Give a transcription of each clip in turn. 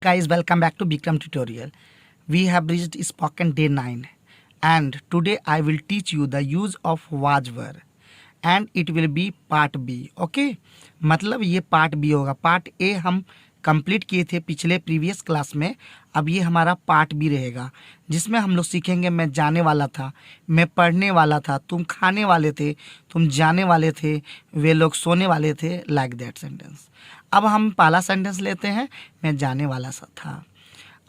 guys, welcome back to Vikram tutorial. We have reached spoken day 9 and today I will teach you the use of was were and it will be part B. Okay, मतलब ये part B होगा. Part A हम complete किए थे पिछले previous class में. अब ये हमारा पार्ट बी रहेगा जिसमें हम लोग सीखेंगे मैं जाने वाला था, मैं पढ़ने वाला था, तुम खाने वाले थे, तुम जाने वाले थे, वे लोग सोने वाले थे, लाइक दैट सेंटेंस. अब हम पहला सेंटेंस लेते हैं, मैं जाने वाला सा था.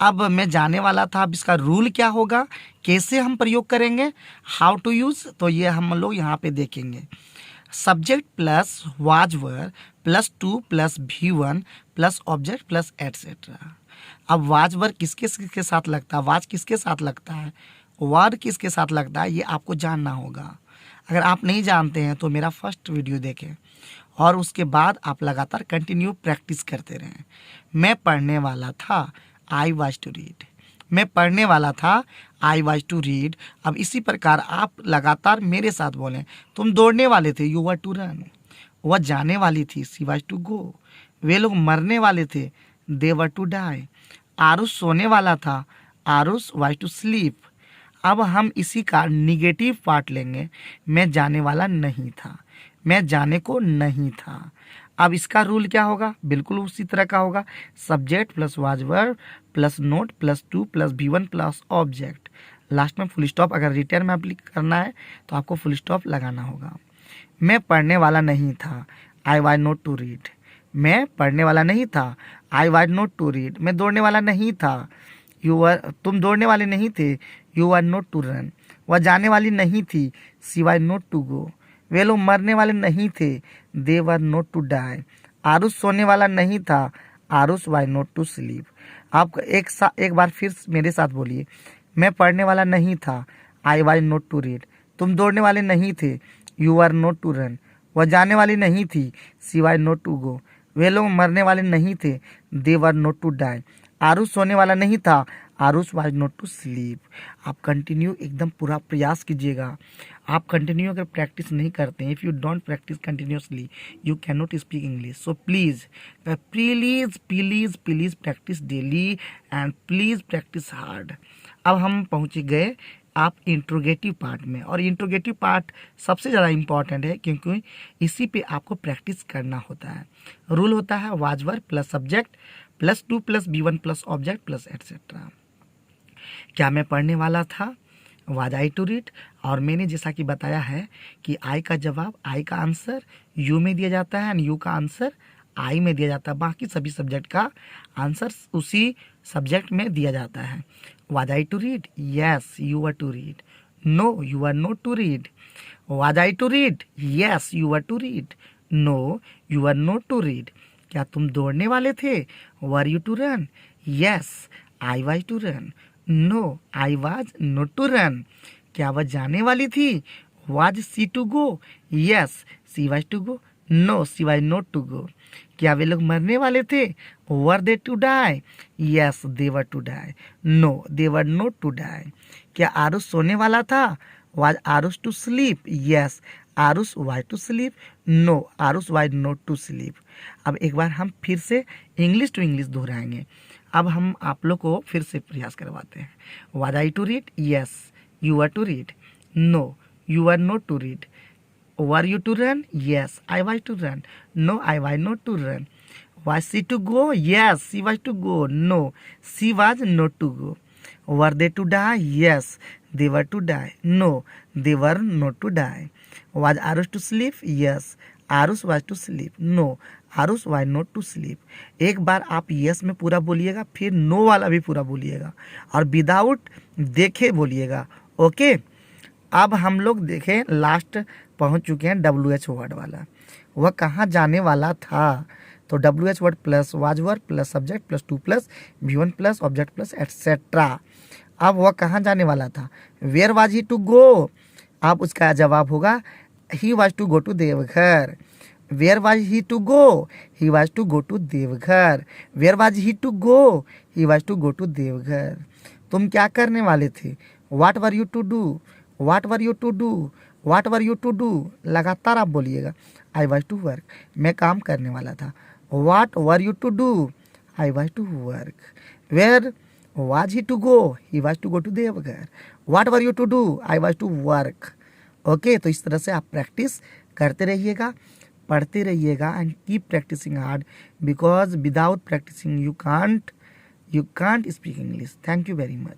अब मैं जाने वाला था. अब इसका रूल क्या होगा, कैसे हम प्रयोग करेंगे, हाउ टू यूज़, तो ये हम लोग यहाँ पे देखेंगे. Subject plus was were plus to plus V1 plus object plus etcetera. अब वाज वर किसके किसके साथ लगता है, वाज किसके साथ लगता है, वर किसके साथ लगता है, ये आपको जानना होगा. अगर आप नहीं जानते हैं तो मेरा फर्स्ट वीडियो देखें और उसके बाद आप लगातार कंटिन्यू प्रैक्टिस करते रहें. मैं पढ़ने वाला था, आई वाज टू रीड. मैं पढ़ने वाला था, आई वाज टू रीड. अब इसी प्रकार आप लगातार मेरे साथ बोलें. तुम दौड़ने वाले थे, यू वर टू रन. वह जाने वाली थी, सी वाज टू गो. वे लोग मरने वाले थे, दे वर टू डाई. आरुष सोने वाला था, आरुष वाज टू स्लीप. अब हम इसी का निगेटिव पार्ट लेंगे. मैं जाने वाला नहीं था, मैं जाने को नहीं था. अब इसका रूल क्या होगा, बिल्कुल उसी तरह का होगा. Subject plus was were plus note plus to plus V1 plus object. Last में फुल स्टॉप. अगर रिटर्न में अप्लाई करना है तो आपको फुल स्टॉप लगाना होगा. मैं पढ़ने वाला नहीं था, I was not to read. मैं पढ़ने वाला नहीं था, I was not to read. मैं दौड़ने वाला नहीं था, तुम दौड़ने वाले नहीं थे, you are not to run. वह जाने वाली नहीं थी, सी वाज नॉट टू गो. वे लोग मरने वाले नहीं थे, दे were not to die. Aarush सोने वाला नहीं था, Aarush was not to sleep. आप एक बार फिर मेरे साथ बोलिए. मैं पढ़ने वाला नहीं था, I was not to read. तुम दौड़ने वाले नहीं थे, you are not to run. वह जाने वाली नहीं थी, सी वाज नॉट टू गो. वे लोग मरने वाले नहीं थे, दे were not to die. Aarush सोने वाला नहीं था, Aarush was not to sleep. आप कंटिन्यू एकदम पूरा प्रयास कीजिएगा. आप कंटिन्यू अगर प्रैक्टिस नहीं करते हैं, if you don't practice continuously you can not speak English. So please please please please practice daily and please practice hard. अब हम पहुँच गए आप इंट्रोगेटिव पार्ट में, और इंट्रोगेटिव पार्ट सबसे ज़्यादा इम्पॉर्टेंट है क्योंकि इसी पे आपको प्रैक्टिस करना होता है. रूल होता है was were plus subject plus to plus V1 plus object plus etcetera. क्या मैं पढ़ने वाला था, वाज आई टू रीड. और मैंने जैसा कि बताया है कि आई का जवाब, आई का आंसर यू में दिया जाता है एंड यू का आंसर आई में दिया जाता है. बाकी सभी सब्जेक्ट का आंसर उसी सब्जेक्ट में दिया जाता है. Was I to read, yes you are to read. No you are not to read. Was I to read, yes you are to read. No you are not to read. क्या तुम दौड़ने वाले थे, were you to run, yes I was to run. No I was not to run. क्या वह जाने वाली थी, was she to go, yes she was to go. No she was not to गो. क्या वे लोग मरने वाले थे, वर they to die, yes they were to die. No they were not to die. क्या आरुष सोने वाला था, was Aarush to sleep, yes Aarush was to sleep. No Aarush was not to sleep. अब एक बार हम फिर से इंग्लिश टू इंग्लिश दोहराएंगे. अब हम आप लोग को फिर से प्रयास करवाते हैं. Was I to read, yes you are to read. No you are not to read. Were you to run, yes I was to run. No I was not to run. Was she to go, yes she was to go. No she was not to go. Were they to die, yes they were to die. No they were not to die. Was Aarush to sleep, yes Aarush was to sleep. No Aarush was not to sleep. एक बार आप yes में पूरा बोलिएगा, फिर no वाला भी पूरा बोलिएगा और विदाउट देखे बोलिएगा. ओके. अब हम लोग देखें, लास्ट पहुंच चुके हैं WH वर्ड वाला. वह कहाँ जाने वाला था, तो WH word plus was were plus subject plus to plus V1 plus object plus etcetera. अब वह कहाँ जाने वाला था, where was he to go. अब उसका जवाब होगा he was to go to Deoghar. Where was he to go, he was to go to Deoghar. Where was he to go, he was to go to Deoghar. तुम क्या करने वाले थे, what were you to do, what were you to do, what were you to do. लगातार आप बोलिएगा. आई was to work, मैं काम करने वाला था. What were you to do, I was to work. Where was he to go? He was to go to Deoghar. What were you to do? I was to work. Okay तो इस तरह से आप प्रैक्टिस करते रहिएगा, पढ़ते रहिएगा and keep practising hard because without practising you can't speak English. Thank you very much.